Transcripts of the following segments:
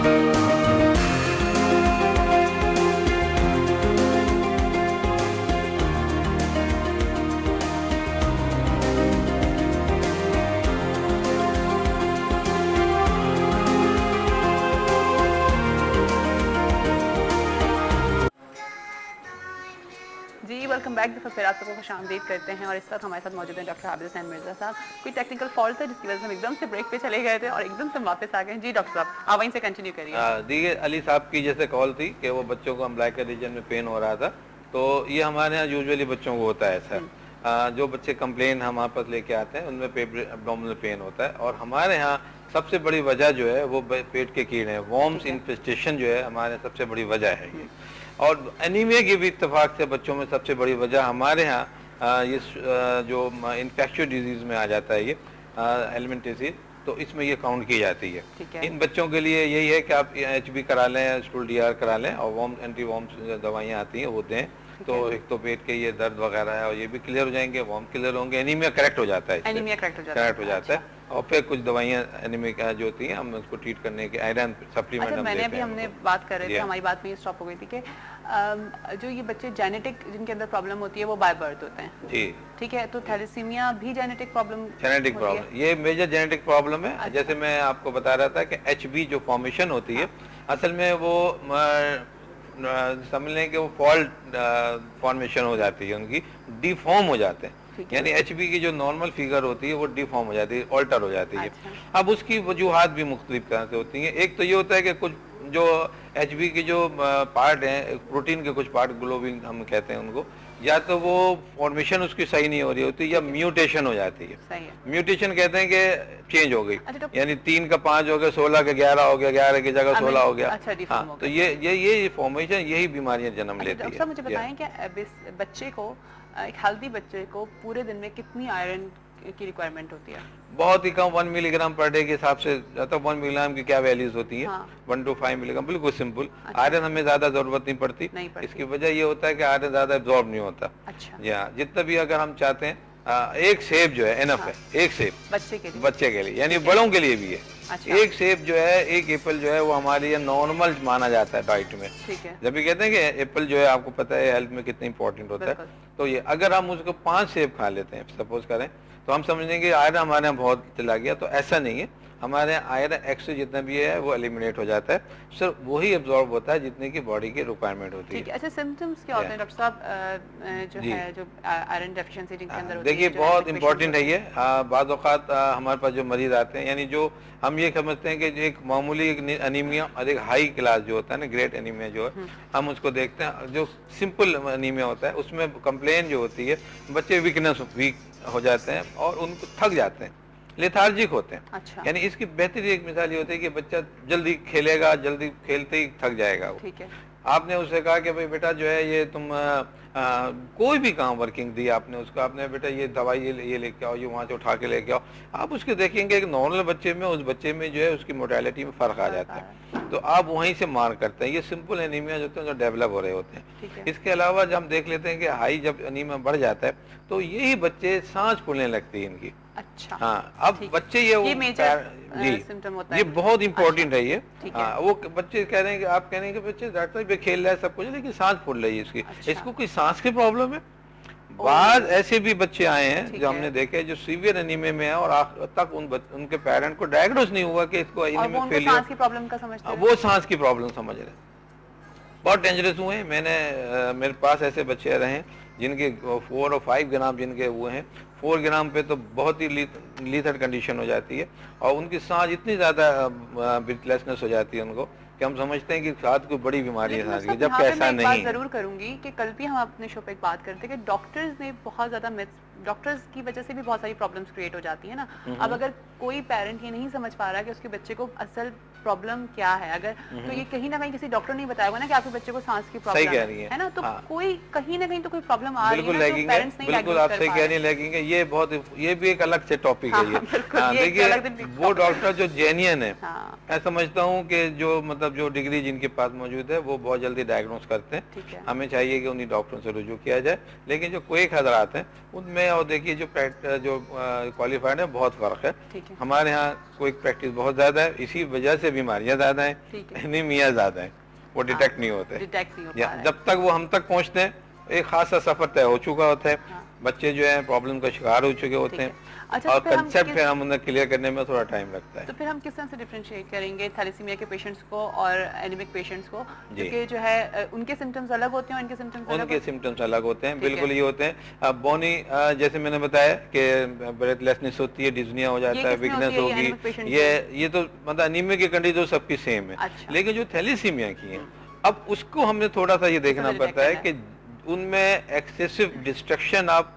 जी welcome back. दफ़ा फिर आप सबको खुशामदीद करते हैं और इस वक्त हमारे साथ मौजूद हैं डॉक्टर आबिद हुसैन मिर्ज़ा साहब। कोई टेक्निकल फॉल्ट था जिसकी वजह से हम एकदम से ब्रेक पे चले गए थे और एकदम से वापस आ गए। जी डॉक्टर साहब आप वहीं से कंटिन्यू करिए। देखिए अली साहब की जैसे कॉल थी कि वो बच्चों को अम्बलाइकल रीजन में पेन हो रहा था, तो ये हमारे यहाँ यूजुअली बच्चों को होता है ऐसा। जो बच्चे कंप्लेन हमारे पास लेके आते हैं उनमें एब्डोमिनल पेन होता है और हमारे यहाँ सबसे बड़ी वजह जो है वो पेट के कीड़े हैं, वॉर्म्स इन्फेस्टेशन जो है हमारे सबसे बड़ी वजह है ये। और एनीमिया की भी इत्तेफाक से बच्चों में सबसे बड़ी वजह हमारे यहाँ ये जो इन्फेक्शियस डिजीज में आ जाता है ये एलिमेंटेसी, तो इसमें ये काउंट की जाती है। इन बच्चों के लिए यही है कि आप HB करा लें, स्टूल DR करा लें और वॉर्म एंटी वॉर्म्स दवाइयाँ आती हैं वो दें, तो एक तो पेट के ये दर्द वगैरह है और ये भी क्लियर हो जाएंगे, वॉर्म क्लियर होंगे, एनीमिया करेक्ट हो जाता है, एनीमिया करेक्ट हो जाता है। और फिर कुछ दवाइयाँ एनीमिया जो होती हैं हम उसको ट्रीट करने के आयरन सप्लीमेंट हम देते हैं। मैंने भी हमने बात कर रहे थे, हमारी बात में ये स्टॉप हो गई थी कि जो ये बच्चे जेनेटिक जिनके अंदर प्रॉब्लम होती है वो बाय बर्थ होते हैं जी, ठीक है, तो थैलेसीमिया भी जेनेटिक प्रॉब्लम ये मेजर जेनेटिक प्रॉब्लम है। जैसे मैं आपको बता रहा था कि HB जो फॉर्मेशन होती है असल में वो समझ लें कि वो फॉल्ट फॉर्मेशन हो जाती है, उनकी डिफॉर्म हो जाते हैं, यानी HB की जो नॉर्मल फिगर होती है वो डिफॉर्म हो जाती है, ऑल्टर हो जाती है। अब उसकी वजूहात भी मुख्तलिफ तरह से होती हैं। एक तो ये होता है कि कुछ जो HB की जो पार्ट हैं, प्रोटीन के कुछ पार्ट, ग्लोबिन हम कहते हैं उनको, या तो वो फॉर्मेशन उसकी सही नहीं हो रही होती या म्यूटेशन हो जाती है। म्यूटेशन कहते हैं कि चेंज हो गई, यानी 3 का 5 हो गया, 16 का 11 हो गया, 11 की जगह 16 हो गया। हाँ, तो ये फॉर्मेशन, यही बीमारियां जन्म लेती है। मुझे बताएं कि बच्चे को, एक हेल्दी बच्चे को पूरे दिन में कितनी आयरन की रिक्वायरमेंट होती है? बहुत ही कम, 1 मिलीग्राम पर डे के हिसाब से। तो 1 मिलीग्राम की क्या वैल्यूज होती है? 1 to 5 मिलीग्राम, बिल्कुल सिंपल। आयरन हमें ज्यादा जरूरत नहीं पड़ती। इसकी वजह ये होता है कि आयरन ज्यादा एब्जॉर्ब नहीं होता। अच्छा। जितना भी अगर हम चाहते हैं, एक सेब जो है इनफ है, एक सेब बच्चे के लिए, यानी बड़ों के लिए भी है। एक सेब जो है, एक एप्पल जो है वो हमारे लिए नॉर्मल माना जाता है डाइट में। जब भी कहते हैं कि एप्पल जो है, आपको पता है हेल्थ में कितना इंपॉर्टेंट होता है, तो ये अगर हम उसको 5 सेब खा लेते हैं सपोज करें, तो हम समझेंगे आयरन हमारे यहाँ बहुत चला गया, तो ऐसा नहीं है। हमारे यहाँ आयरन एक्स जितना भी है वो एलिमिनेट हो जाता है, सिर्फ वही एब्जॉर्ब होता है जितने की बॉडी की रिक्वायरमेंट होती है। अच्छा, सिम्टम्स क्या होते हैं डॉक्टर साहब जो है, जो आयरन डेफिशिएंसी जिनके अंदर होती है? देखिए बहुत इंपॉर्टेंट है ये। बाज़ औक़ात हमारे पास जो मरीज आते हैं, यानी जो हम ये समझते हैं कि एक मामूली एक एनीमिया और एक हाई क्लास जो होता है ना, ग्रेट एनीमिया जो है, हम उसको देखते हैं। जो सिंपल एनीमिया होता है उसमें कंप्लेन जो होती है, बच्चे वीक हो जाते हैं और उनको थक जाते हैं, लेथार्जिक होते हैं। अच्छा। यानी इसकी बेहतरीन एक मिसाल ये होती है कि बच्चा जल्दी खेलेगा, जल्दी खेलते ही थक जाएगा वो। ठीक है। आपने उससे कहा कि भाई बेटा जो है ये तुम कोई भी काम वर्किंग दी आपने उसको, आपने बेटा ये दवाई ये लेके आओ, ये वहाँ से उठा के लेके आओ, आप उसके देखेंगे एक नॉर्मल बच्चे में, उस बच्चे में जो है उसकी मोर्टेलिटी में फर्क आ जाता है, तो आप वहीं से मार करते हैं। ये सिंपल एनीमिया जो होते हैं जो डेवलप हो रहे होते हैं। इसके अलावा जब हम देख लेते हैं कि हाई जब एनीमिया बढ़ जाता है, तो यही बच्चे सांस फूलने लगती है इनकी। अच्छा। हाँ, अब बच्चे ये बहुत इंपॉर्टेंट है ये। हाँ, वो बच्चे कह रहे हैं कि आप कह रहे हैं कि बच्चे डॉक्टर भी खेल रहा है सब कुछ, लेकिन सांस फूल रही है इसकी। अच्छा। इसको कोई सांस की प्रॉब्लम है? बाद ऐसे भी बच्चे आए हैं जो हमने देखे जो सीवियर एनीमिया में है और आखिर तक उनके पेरेंट को डायग्नोज नहीं हुआ कि इसको एनीमिया फेलियर, सांस की प्रॉब्लम का समझते हैं, वो सांस की प्रॉब्लम समझ रहे हैं। बहुत डेंजरस हुए। मेरे पास ऐसे बच्चे रहे जिनके 4 और 5 ग्राम जिनके हुए हैं, 4 ग्राम पे तो बहुत ही लीथल कंडीशन हो जाती है और उनकी सांस इतनी ज़्यादा ब्रीथलेसनेस हो जाती है उनको कि हम समझते हैं कि साथ कोई बड़ी बीमारी है सांस की, जबकि ऐसा नहीं है। जरूर करूंगी कि कल भी हम अपने शो पे एक बात करते हैं कि डॉक्टर्स ने बहुत ज़्यादा डॉक्टर्स की वजह से भी बहुत सारी प्रॉब्लम्स क्रिएट हो जाती है ना। अब अगर कोई पेरेंट ये नहीं समझ पा रहा कि उसके बच्चे को असल प्रॉब्लम क्या है, अगर तो ये कहीं ना कहीं किसी डॉक्टर नहीं बताएगा ना कि आपके बच्चे को सांस की प्रॉब्लम है ना, तो कोई कहीं ना कहीं तो कोई प्रॉब्लम आ रही है ना, तो पेरेंट्स नहीं बिल्कुल आप सही कह रही लगेंगे। ये भी एक अलग से टॉपिक है ये। देखिए वो डॉक्टर जो जेन्युइन है, मैं समझता हूँ कि जो मतलब जो डिग्री जिनके पास मौजूद है वो बहुत जल्दी डायग्नोस करते हैं। हमें चाहिए कि उन्हीं डॉक्टरों से रुजू किया जाए, लेकिन जो कोई हजरात हैं उनमें, और देखिए जो क्वालिफाइड है बहुत फर्क है। ठीक है। हमारे यहाँ क्विक प्रैक्टिस बहुत ज्यादा है, इसी वजह से बीमारियां ज्यादा हैं, ठीक है। एनीमिया ज्यादा है, वो डिटेक्ट नहीं होते। डिटेक्ट नहीं हो या पा रहा है। जब तक वो हम तक पहुंचते हैं एक खासा सफर तय हो चुका होता है, हाँ। बच्चे जो है प्रॉब्लम का शिकार हो चुके होते ठीक है। हैं, अच्छा, और तो फिर हम कंसेप्ट किस- फिर हम उन्हें क्लियर करने में थोड़ा टाइम लगता है। तो फिर हम किस तरह से डिफरेंशिएट करेंगे थैलेसीमिया के पेशेंट्स को और एनीमिक पेशेंट्स को, जी। क्योंकि जो है उनके सिम्टम्स अलग होते हैं, उनके सिम्टम्स अलग उनके सिम्टम्स अलग होते हैं, ठीक है। बिल्कुल ये होते हैं। अब बोनी जैसे मैंने बताया कि ब्रेथलेसनेस होती है, डिज्निया हो जाता है, किसमें होती वीकनेस है, ये होगी, anemic patient ये तो मतलब अनीमिया की कंडीशन तो सबकी सेम है। अच्छा। लेकिन जो थैलेसीमिया की है, अब उसको हमने थोड़ा सा ये देखना detect पड़ता है करना कि उनमें एक्सेसिव डिस्ट्रक्शन ऑफ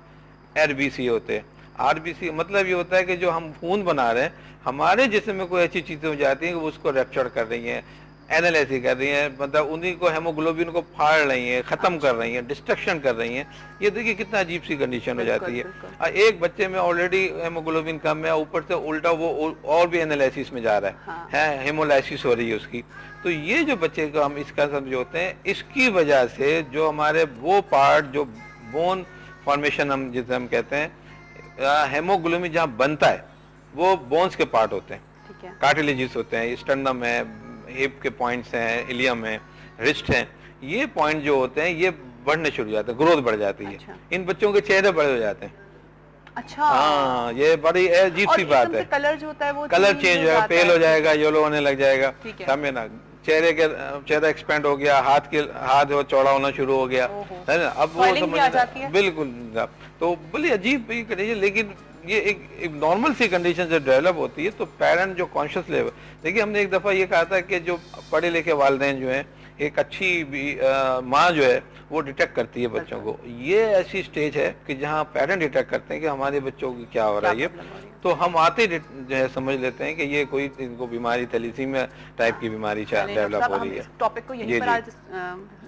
आरबीसी होते हैं। आरबीसी मतलब ये होता है कि जो हम खून बना रहे हैं, हमारे जिस्म में कोई ऐसी चीजें हो जाती हैं कि वो उसको रैप्चर कर रही हैं, एनालिसिस कर रही हैं, मतलब उन्हीं को हेमोग्लोबिन को फाड़ रही हैं, खत्म कर रही हैं, डिस्ट्रक्शन कर रही हैं। ये देखिए कितना अजीब सी कंडीशन हो जाती है। बिल्कुल। एक बच्चे में ऑलरेडी हेमोग्लोबिन कम है, ऊपर से उल्टा वो और भी एनालिसिस में जा रहा हाँ। है, हेमोलाइसिस हो रही है उसकी। तो ये जो बच्चे को हम इसका समझौते हैं, इसकी वजह से जो हमारे वो पार्ट जो बोन फॉर्मेशन हम जिसे हम कहते हैं, हेमोग्लोबिन जहाँ बनता है वो बोन्स के पार्ट होते हैं, ठीक है। कार्टिलेजिस होते हैं, स्टर्नम है, हिप के पॉइंट्स हैं, इलियम है, रिस्ट हैं, ये पॉइंट जो होते हैं ये बढ़ने शुरू हो जाते हैं, ग्रोथ बढ़ जाती है। अच्छा। इन बच्चों के चेहरे बड़े हो जाते हैं। अच्छा। हाँ, ये बड़ी अजीब सी बात है। कलर जो होता है वो कलर चेंज होगा, पेल हो जाएगा, येलो होने लग जाएगा, ठीक है। समझे ना। चेहरा एक्सपेंड हो गया, हाथ वो चौड़ा होना शुरू हो गया, ओहो। है ना। अब वो Swelling भी आ जाती है? बिल्कुल। तो बड़ी अजीब कंडीशन, लेकिन ये एक नॉर्मल सी कंडीशन जब डेवलप होती है तो पेरेंट जो कॉन्शियस लेवल, देखिए हमने एक दफा ये कहा था कि जो पढ़े लिखे वालिदैन जो हैं, एक अच्छी माँ जो है वो डिटेक्ट करती है बच्चों को। ये ऐसी स्टेज है कि जहाँ पेरेंट डिटेक्ट करते हैं कि हमारे बच्चों को क्या हो रहा है, ये तो हम आते ही जो है समझ लेते हैं कि ये कोई इनको बीमारी थैलेसीमिया टाइप की बीमारी डेवलप हो रही है। टॉपिक को यहीं जी, पर जी। आज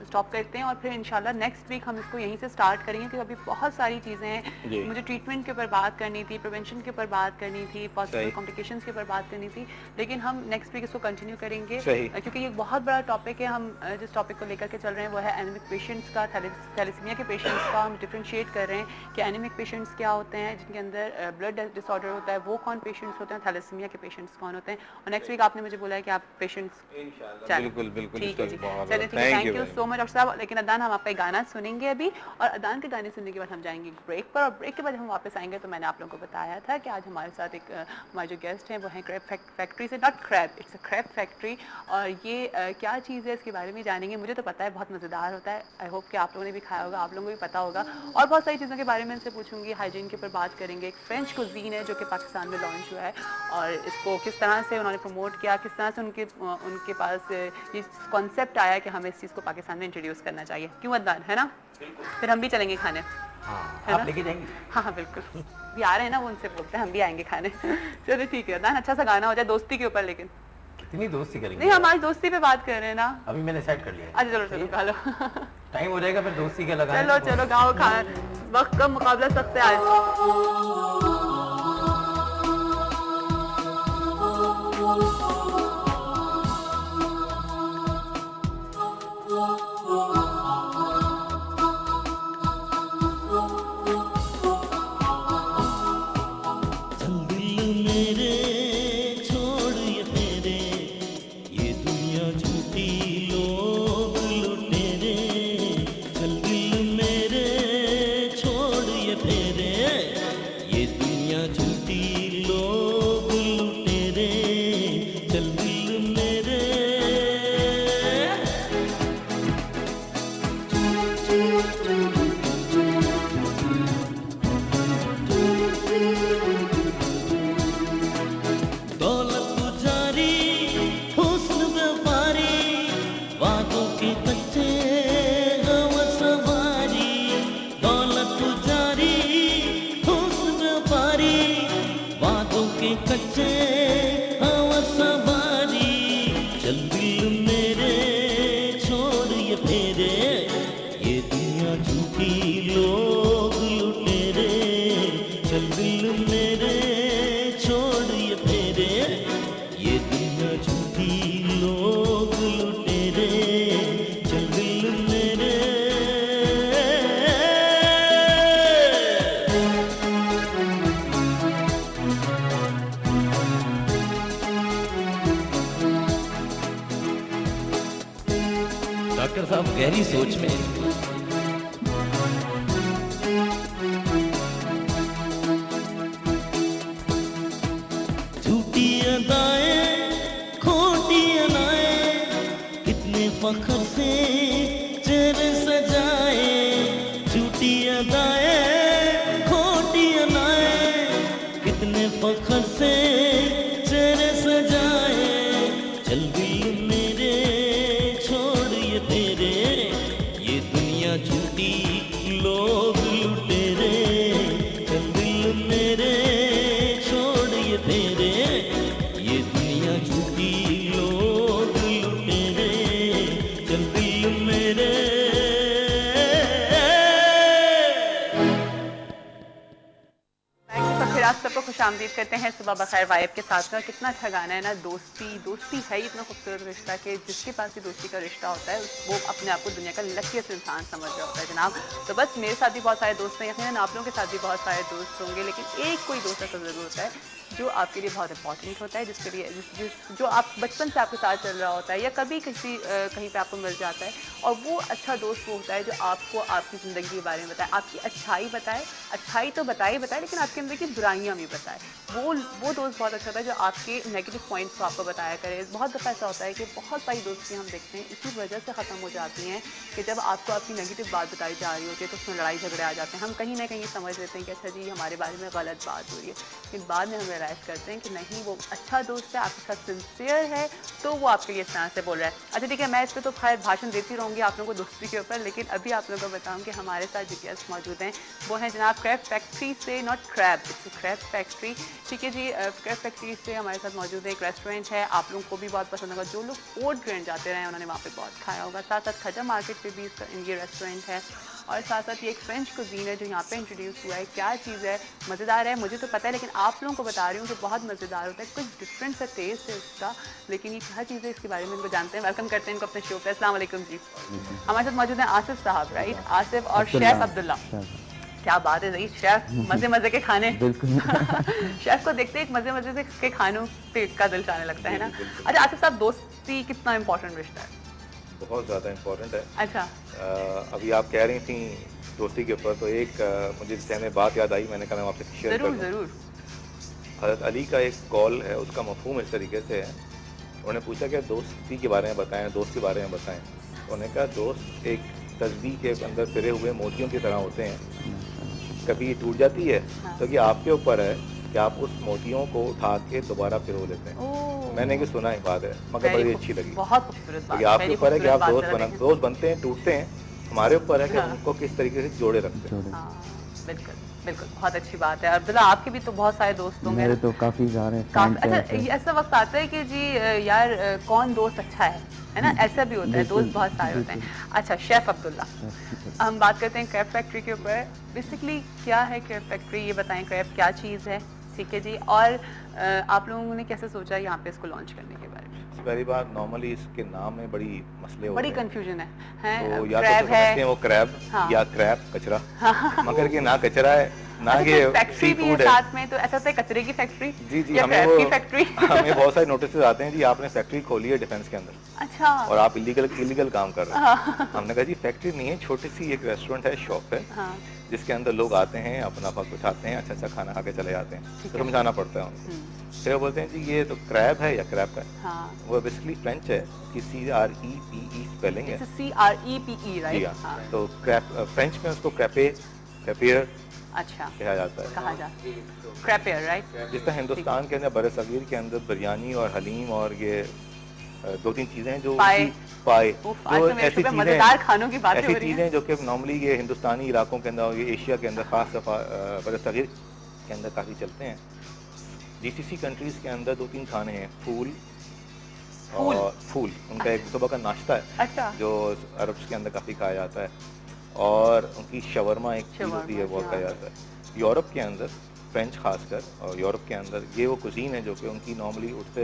स्टॉप करते हैं और फिर इंशाल्लाह नेक्स्ट वीक हम इसको यहीं से स्टार्ट करेंगे, क्योंकि अभी बहुत सारी चीजें जी। हैं। मुझे ट्रीटमेंट के ऊपर बात करनी थी, प्रिवेंशन के ऊपर बात करनी थी, पॉसिबल सही। कॉम्प्लिकेशंस के ऊपर बात करनी थी, लेकिन हम नेक्स्ट वीक इसको कंटिन्यू करेंगे, सही। क्योंकि ये बहुत बड़ा टॉपिक है। हम जिस टॉपिक को लेकर के चल रहे हैं वो है एनीमिक पेशेंट्स का, थैलेसीमिया के पेशेंट्स का। हम डिफरेंशिएट कर रहे हैं कि एनीमिक पेशेंट्स क्या होते हैं, जिनके अंदर ब्लड डिसऑर्डर होता है, वो कौन पेशेंट्स होते हैं, थैलेसीमिया के पेशेंट्स कौन होते हैं। और नेक्स्ट वीक आपने मुझे बोला है कि आप पेशेंट्स बिल्कुल बिल्कुल। ठीक है जी, बहुत चलिए ठीक है, thank thank you you so much doctor साहब। लेकिन अदान, हम आपका एक गाना सुनेंगे अभी, और अदान के गाने सुनने के बाद हम जाएंगे ब्रेक पर, और ब्रेक के बाद हम वापस आएंगे। तो मैंने आप लोगों को बताया था कि आज हमारे साथ एक हमारे जो गेस्ट हैं वो हैं क्रैब फैक्ट्री से, not crab, it's a crab factory. और ये क्या चीज़ है इसके बारे में जानेंगे। मुझे तो पता है बहुत मज़ेदार होता है, आई होप कि आप लोगों ने भी खाया होगा, आप लोगों को भी पता होगा। और बहुत सारी चीज़ों के बारे में इनसे पूछूंगी, हाइजीन के ऊपर बात करेंगे। एक फ्रेंच कुजीन है जो कि पाकिस्तान में लॉन्च हुआ है, और इसको किस तरह से उन्होंने प्रमोट किया, किस तरह से उनके पास ये कॉन्सेप्ट आया कि हमें इस चीज़ को पाकिस्तान में इंट्रोड्यूस करना चाहिए। क्यों अदनान, है ना। फिर हम भी चलेंगे खाने। हाँ, है आप ना? लेके जाएंगे? हाँ हाँ बिल्कुल, भी आ रहे हैं ना, वो उनसे बोलते हैं हम भी आएंगे खाने। चलो ठीक है अदनान, अच्छा सा गाना हो जाए दोस्ती के ऊपर। लेकिन कितनी दोस्ती करेंगे? नहीं, हमारी दोस्ती पे बात कर रहे हैं ना। अभी मैंने सेट कर लिया है। अच्छा चलो चलो गा लो। टाइम हो जाएगा फिर दोस्ती का लगाएं। चलो चलो गाओ, खा वक्त का मुकाबला सख्त है आज। चल दिल मेरे छोड़ ये फेरे, ये दुनिया झूठी लोग लुटेरे। चल दिल मेरे छोड़ ये फेरे, ये दुनिया झूठी लोग लुटेरे। डॉक्टर साहब गहरी सोच में। झूठी अदाएं खोटी अनाएं कितने फख्र से चेहरे सजाए, झूठी अदाएं खोटी अनाएं कितने फख्र से चेहरे सजाए। चल दिल मेरे छोड़ ये तेरे, ये दुनिया झूठी लोग लुटेरे। चल दिल मेरे छोड़ ये तेरे, ये दुनिया झूठी लोग लुटेरे। चल दिल मेरे। तो फिर आप सबको खुशामदीद करते हैं सुबह बखैर वाइब के साथ में। कितना अच्छा गाना है ना, दोस्ती। दोस्ती है इतना खूबसूरत रिश्ता कि जिसके पास भी दोस्ती का रिश्ता होता है वो अपने आप को दुनिया का लकीस्ट इंसान समझ रहा होता है जनाब। तो बस मेरे साथ भी बहुत सारे दोस्त हैं, यकीनन आप लोगों के साथ भी बहुत सारे दोस्त होंगे, लेकिन एक कोई दोस्त ऐसा ज़रूर होता है जो आपके लिए बहुत इंपॉर्टेंट होता है, जिसके लिए जो आप बचपन से आपके साथ चल रहा होता है या कभी किसी कहीं पे आपको मिल जाता है। और वो अच्छा दोस्त वो होता है जो आपको आपकी ज़िंदगी के बारे में बताए, आपकी अच्छाई बताए। अच्छाई तो बताए लेकिन आपके अंदर की बुराइयाँ भी बताए। वो दोस्त बहुत अच्छा होता है जो आपके नेगेटिव पॉइंट्स को आपको बताया करे। बहुत दफ़ा ऐसा होता है कि बहुत सारी दोस्ती हम देखते हैं इसी वजह से ख़त्म हो जाती हैं कि जब आपको आपकी नेगेटिव बात बताई जा रही होती है तो उसमें लड़ाई झगड़े आ जाते हैं। हम कहीं ना कहीं समझ लेते हैं कि अच्छा जी हमारे बारे में गलत बात हो रही है, लेकिन बाद में हम रियलाइज़ करते हैं कि नहीं, वो अच्छा दोस्त है, आपके साथ सिंसियर है, तो वो आपके लिए इस तरह से बोल रहा है। अच्छा ठीक है, मैं इस पर तो खैर भाषण देती रहूँगी आप लोगों को दोस्ती के ऊपर, लेकिन अभी आप लोगों को बताऊँ कि हमारे साथ जो गेस्ट मौजूद हैं वो हैं जनाब क्रैब फैक्ट्री से, not crab, it's crab factory. ठीक है जी, क्रैब फैक्ट्री से हमारे साथ मौजूद है। एक रेस्टोरेंट है, आप लोगों को भी बहुत पसंद होगा। जो लोग फोर्ट ग्रैंड जाते रहे उन्होंने वहाँ पे बहुत खाया होगा। साथ साथ खजा मार्केट पे भी इसका ये रेस्टोरेंट है, और साथ साथ ये एक फ्रेंच कुजीन है जो यहाँ पे इंट्रोड्यूस हुआ है। क्या चीज़ है, मज़ेदार है, मुझे तो पता है, लेकिन आप लोगों को बता रही हूँ कि बहुत मज़ेदार होता है, कुछ डिफरेंट सा टेस्ट है इसका, लेकिन ये क्या चीज़ है इसके बारे में इनको जानते हैं। वेलकम करते हैं इनको अपने शो पे। अस्सलाम वालेकुम जी। हमारे साथ मौजूद हैं आसिफ साहब, राइट, आसिफ और शेफ अब्दुल्ला। क्या बात है, रईस शेफ, मजे मजे के खाने। शेफ को देखते एक मजे मजे के खानों पे का दिल चाहने लगता है ना। अच्छा आसिफ साहब, दोस्ती कितना इम्पोर्टेंट रिश्ता है? बहुत ज़्यादा इम्पोर्टेंट है। अच्छा, अभी आप कह रही थी दोस्ती के ऊपर, तो एक मुझे जहन में बात याद आई, मैंने कहा मैं आपसे शेयर जरूर करूं। जरूर। हज़रत अली का एक कॉल है, उसका मफहूम इस तरीके से है। उन्होंने पूछा कि दोस्ती के बारे में बताएं, दोस्त के बारे में बताएं। उन्होंने कहा दोस्त एक तस्बीह के अंदर फिरे हुए मोतियों की तरह होते हैं, कभी ये टूट जाती है तो ये आपके ऊपर है कि आप उस मोतियों को उठा के दोबारा पिरो लेते हैं। मैंने ये सुना ही बात है, मगर बड़ी अच्छी लगी। बहुत खूबसूरत बात ये आपके ऊपर है कि आप दोस्त बनते हैं, टूटते हैं, हमारे ऊपर है कि हम उनको किस तरीके से जोड़े रखते हैं। बिल्कुल बिल्कुल, बहुत अच्छी बात है। अब्दुल्ला, आपके भी तो बहुत सारे दोस्त होंगे। मेरे तो काफी सारे। अच्छा, ऐसा वक्त आता है कि जी यार कौन दोस्त अच्छा है ना, ऐसा भी होता है, दोस्त बहुत सारे होते हैं। अच्छा शेफ अब्दुल्ला, हम बात करते हैं क्रैब फैक्ट्री के ऊपर। बेसिकली क्या है क्रैब फैक्ट्री, ये बताएं, क्रैब क्या चीज़ है? ठीक है जी, और आप लोगों ने कैसे सोचा यहाँ पे इसको लॉन्च करने के बारे में? पहली बार नॉर्मली इसके नाम में बड़ी मसले होते बड़ी हैं, कंफ्यूजन है तो या तो क्रैब समझते हैं है वो क्रैब या क्रैब कचरा, मगर ये ना कचरा है ना ये फैक्ट्री भी है साथ में, तो ऐसा होता है कचरे की फैक्ट्री। जी जी, या हमें क्रैब वो की फैक्ट्री। हमें बहुत सारे नोटिस आते हैं जी आपने फैक्ट्री खोली है डिफेंस के अंदर, अच्छा, और आप इलीगल काम कर रहे हैं। हमने कहा जी फैक्ट्री नहीं है, छोटी सी एक रेस्टोरेंट है, शॉप है, हाँ, जिसके अंदर लोग आते हैं, अपना वक्त उठाते हैं, अच्छा अच्छा खाना खा के चले जाते हैं, तो समझाना पड़ता है उनको। फिर वो बोलते हैं जी ये तो क्रैब है या क्रैब है। हाँ, वो बेसिकली फ्रेंच है कि CREPE स्पेलिंग है, CREPE, राइट। हाँ, तो क्रैप फ्रेंच में उसको क्रैपेयर अच्छा कहा जाता है, कहा जाता है, क्रैपेयर, राइट। जिस तरह हिंदुस्तान के अंदर बरसगीर के अंदर बिरयानी और हलीम और ये दो तीन चीजें जो पाए, जो ऐसी मजेदार खानों की बातें ऐसी हो रही हैं। चीजें जो कि नॉर्मली ये हिंदुस्तानी इलाकों के अंदर, ये एशिया के अंदर, खास बरसगीर के अंदर काफी चलते हैं। GCC कंट्रीज के अंदर दो तीन खाने हैं, फूल और फूल उनका एक सुबह का नाश्ता है, अच्छा, जो अरब्स के अंदर काफी खाया जाता है, और उनकी शवरमा एक चीज होती है, बहुत खाया जाता है। यूरोप के अंदर, फ्रेंच खासकर, और यूरोप के अंदर ये वो कुजीन है जो कि उनकी नॉर्मली उठते